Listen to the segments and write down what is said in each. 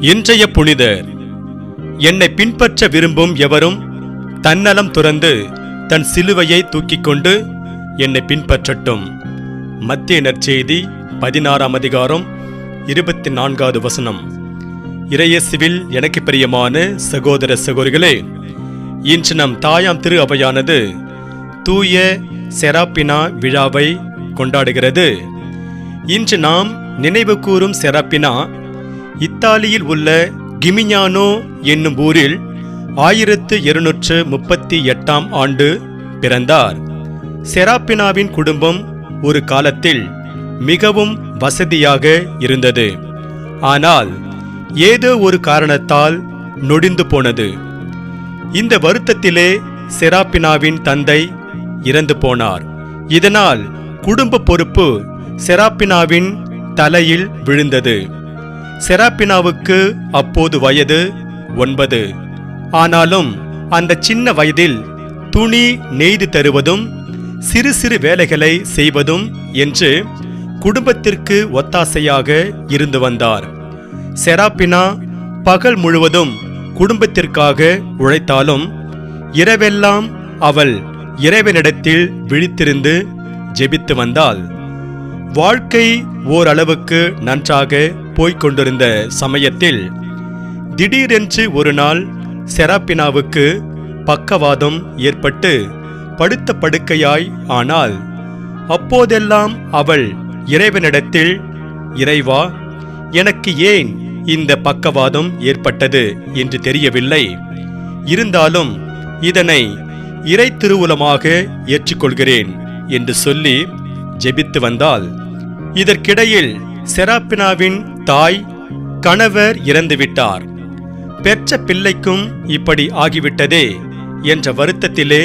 இன்றைய புனிதர். என்னை பின்பற்ற விரும்பும் எவரும் தன்னலம் துறந்து தன் சிலுவையை தூக்கிக் கொண்டு என்னை பின்பற்றட்டும். மத்திய நற்செய்தி 16ஆம் அதிகாரம் 24வது வசனம். இறையேசுவில் எனக்கு பிரியமான சகோதர சகோதரிகளே, இன்று நம் தாயாம் திரு அவையானது தூய செராப்பினா விழாவை கொண்டாடுகிறது. இன்று நாம் நினைவு கூறும் செராப்பினா இத்தாலியில் உள்ள கிமிஞானோ என்னும் ஊரில் 1238ஆம் ஆண்டு பிறந்தார். செராப்பினாவின் குடும்பம் ஒரு காலத்தில் மிகவும் வசதியாக இருந்தது. ஆனால் ஏதோ ஒரு காரணத்தால் நொடிந்து போனது. இந்த வருத்தத்திலே செராப்பினாவின் தந்தை இறந்து போனார். இதனால் குடும்ப பொறுப்பு செராப்பினாவின் தலையில் விழுந்தது. செராப்பினாவுக்கு அப்போது வயது 9. ஆனாலும் அந்த சின்ன வயதில் துணி நெய்து தருவதும் சிறு சிறு வேலைகளை செய்வதும் என்று குடும்பத்திற்கு ஒத்தாசையாக இருந்து வந்தார். செராப்பினா பகல் முழுவதும் குடும்பத்திற்காக உழைத்தாலும் இரவெல்லாம் அவள் இறைவனிடத்தில் விழித்திருந்து ஜெபித்து வந்தாள். வாழ்க்கை ஓரளவுக்கு நன்றாக போய்கொண்டிருந்த சமயத்தில் திடீரென்று ஒரு நாள் செராப்பினாவுக்கு பக்கவாதம் ஏற்பட்டு படுத்த படுக்கையாய் ஆனாள். அப்போதெல்லாம் அவள் இறைவனிடத்தில், இறைவா, எனக்கு ஏன் இந்த பக்கவாதம் ஏற்பட்டது என்று தெரியவில்லை. இருந்தாலும் இதனை இறை திருவுலமாக ஏற்றுக்கொள்கிறேன் என்று சொல்லி ஜெபித்து வந்தாள். இதற்கிடையில் செராப்பினாவின் தாய் கணவர் இறந்துவிட்டார். பெற்ற பிள்ளைக்கும் இப்படி ஆகிவிட்டதே என்ற வருத்தத்திலே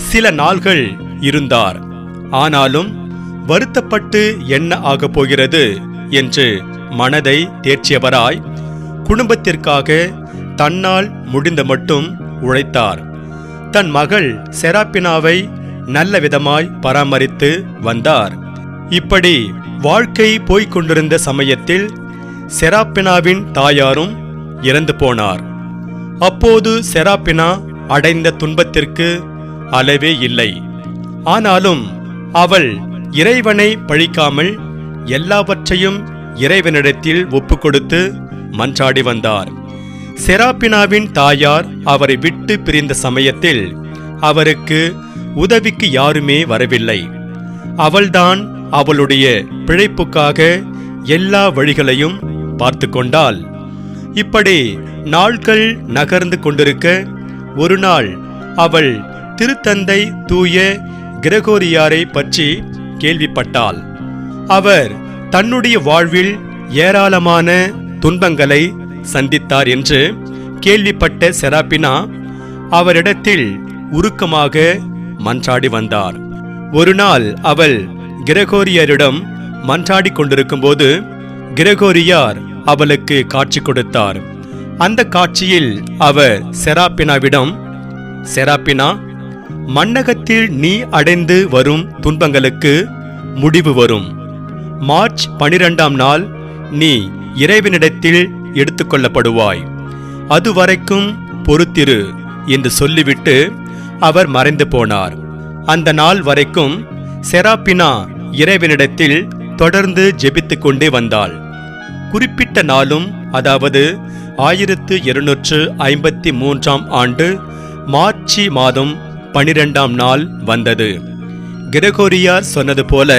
சில நாள்கள் இருந்தார். ஆனாலும் வருத்தப்பட்டு என்ன ஆகப் போகிறது என்று மனதை தேர்ச்சியவராய் குடும்பத்திற்காக தன்னால் முடிந்த மட்டும் உழைத்தார். தன் மகள் செராப்பினாவை நல்ல விதமாய் பராமரித்து வந்தார். இப்படி வாழ்க்கை போய்கொண்டிருந்த சமயத்தில் செராப்பினாவின் தாயாரும் இறந்து போனார். அப்போது செராப்பினா அடைந்த துன்பத்திற்கு அளவே இல்லை. ஆனாலும் அவள் இறைவனை பழிக்காமல் எல்லாவற்றையும் இறைவனிடத்தில் ஒப்புக்கொடுத்து மன்றாடி வந்தார். செராப்பினாவின் தாயார் அவரை விட்டு பிரிந்த சமயத்தில் அவருக்கு உதவிக்கு யாருமே வரவில்லை. அவள்தான் அவளுடைய பிழைப்புக்காக எல்லா வழிகளையும் பார்த்து கொண்டாள். இப்படி நாட்கள் நகர்ந்து கொண்டிருக்க ஒரு நாள் அவள் திருத்தந்தை தூய கிரகோரியாரை பற்றி கேள்விப்பட்டாள். அவர் தன்னுடைய வாழ்வில் ஏராளமான துன்பங்களை சந்தித்தார் என்று கேள்விப்பட்ட செராப்பினா அவரிடத்தில் உருக்கமாக மன்றாடி வந்தார். ஒரு நாள் அவள் கிரகோரியாரிடம் மன்றாடி கொண்டிருக்கும் போது கிரகோரியார் அவளுக்கு காட்சி கொடுத்தார். அந்த காட்சியில் அவர் செராப்பினாவிடம், செராப்பினா, மண்ணகத்தில் நீ அடைந்து வரும் துன்பங்களுக்கு முடிவு வரும். மார்ச் 12ஆம் நாள் நீ இறைவனிடத்தில் எடுத்துக்கொள்ளப்படுவாய். அதுவரைக்கும் பொறுத்திரு என்று சொல்லிவிட்டு அவர் மறைந்து போனார். அந்த நாள் வரைக்கும் செராப்பினா இறைவனிடத்தில் தொடர்ந்து ஜெபித்துக் கொண்டே வந்தாள். குறிப்பிட்ட நாளும், அதாவது 1253ஆம் ஆண்டு மார்ச் மாதம் 12ஆம் நாள் வந்தது. கிரகோரியார் சொன்னது போல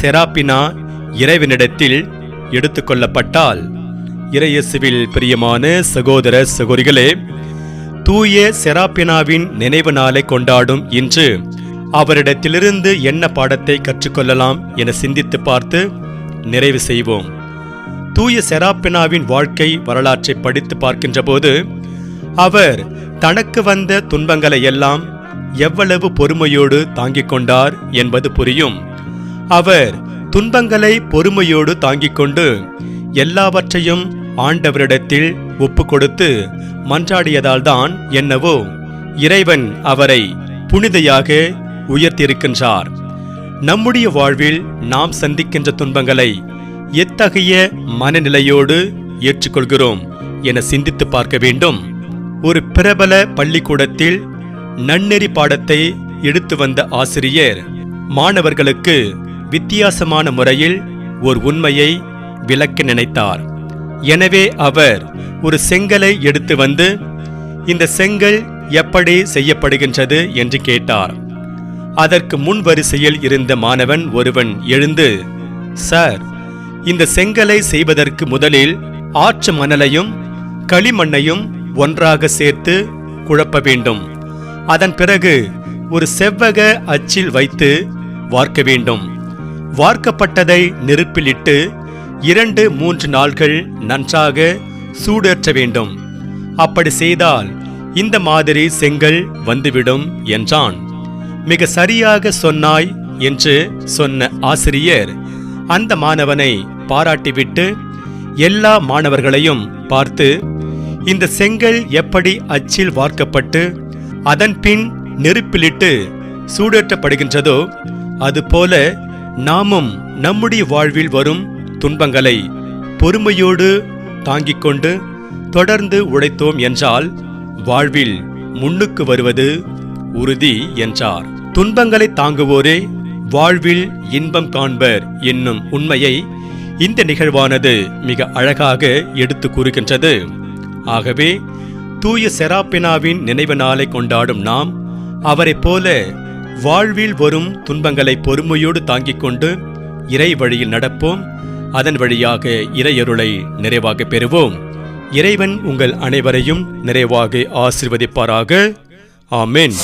செராப்பினா இறைவனிடத்தில் எடுத்துக்கொள்ளப்பட்டாள். இறையேசுவில் பிரியமான சகோதர சகோதரிகளே, தூய செராப்பினாவின் நினைவு நாளை கொண்டாடும் இன்று அவரிடத்திலிருந்து என்ன பாடத்தை கற்றுக்கொள்ளலாம் என சிந்தித்து பார்த்து நிறைவு செய்வோம். தூய செராப்பினாவின் வாழ்க்கை வரலாற்றை படித்து பார்க்கின்ற போது அவர் தனக்கு வந்த துன்பங்களை எல்லாம் எவ்வளவு பொறுமையோடு தாங்கிக் கொண்டார் என்பது புரியும். அவர் துன்பங்களை பொறுமையோடு தாங்கிக் கொண்டு எல்லாவற்றையும் ஆண்டவரிடத்தில் ஒப்பு கொடுத்து மன்றாடியதால்தான் என்னவோ இறைவன் அவரை புனிதையாக உயர்த்தியிருக்கின்றார். நம்முடைய வாழ்வில் நாம் சந்திக்கின்ற துன்பங்களை எத்தகைய மனநிலையோடு ஏற்றுக்கொள்கிறோம் என சிந்தித்து பார்க்க வேண்டும். ஒரு பிரபல பள்ளிக்கூடத்தில் நன்னெறி பாடத்தை எடுத்து வந்த ஆசிரியர் மாணவர்களுக்கு வித்தியாசமான முறையில் ஒரு உண்மையை விளக்க நினைத்தார். எனவே அவர் ஒரு செங்கலை எடுத்து வந்து, இந்த செங்கல் எப்படி செய்யப்படுகின்றது என்று கேட்டார். அதற்கு முன் வரிசையில் இருந்த மாணவன் ஒருவன் எழுந்து, சார், இந்த செங்கலை செய்வதற்கு முதலில் ஆற்று மணலையும் களிமண்ணையும் ஒன்றாக சேர்த்து குழப்ப வேண்டும். அதன் பிறகு ஒரு செவ்வக அச்சில் வைத்து வார்க்க வேண்டும். வார்க்கப்பட்டதை நெருப்பிலிட்டு 2-3 நாள்கள் நன்றாக சூடேற்ற வேண்டும். அப்படி செய்தால் இந்த மாதிரி செங்கல் வந்துவிடும் என்றான். மிக சரியாக சொன்னாய் என்று சொன்ன ஆசிரியர் அந்த மாணவனை பாராட்டிவிட்டு எல்லா மாணவர்களையும் பார்த்து, இந்த செங்கல் எப்படி அச்சில் வார்க்கப்பட்டு அதன் பின் நெருப்பிலிட்டு சூடேற்றப்படுகின்றதோ அதுபோல நாமும் நம்முடைய வாழ்வில் வரும் துன்பங்களை பொறுமையோடு தாங்கிக் கொண்டு தொடர்ந்து உழைத்தோம் என்றால் வாழ்வில் முன்னுக்கு வருவது உறுதி என்றார். துன்பங்களை தாங்குவோரே வாழ்வில் இன்பம் காண்பர் என்னும் உண்மையை இந்த நிகழ்வானது மிக அழகாக எடுத்து கூறுகின்றது. ஆகவே தூய செராப்பினாவின் நினைவு நாளை கொண்டாடும் நாம் அவரைப் போல வாழ்வில் வரும் துன்பங்களை பொறுமையோடு தாங்கிக் கொண்டு இறை வழியில் நடப்போம். அதன் வழியாக இறையருளை நிறைவாக பெறுவோம். இறைவன் உங்கள் அனைவரையும் நிறைவாக ஆசீர்வதிப்பாராக. ஆமென்.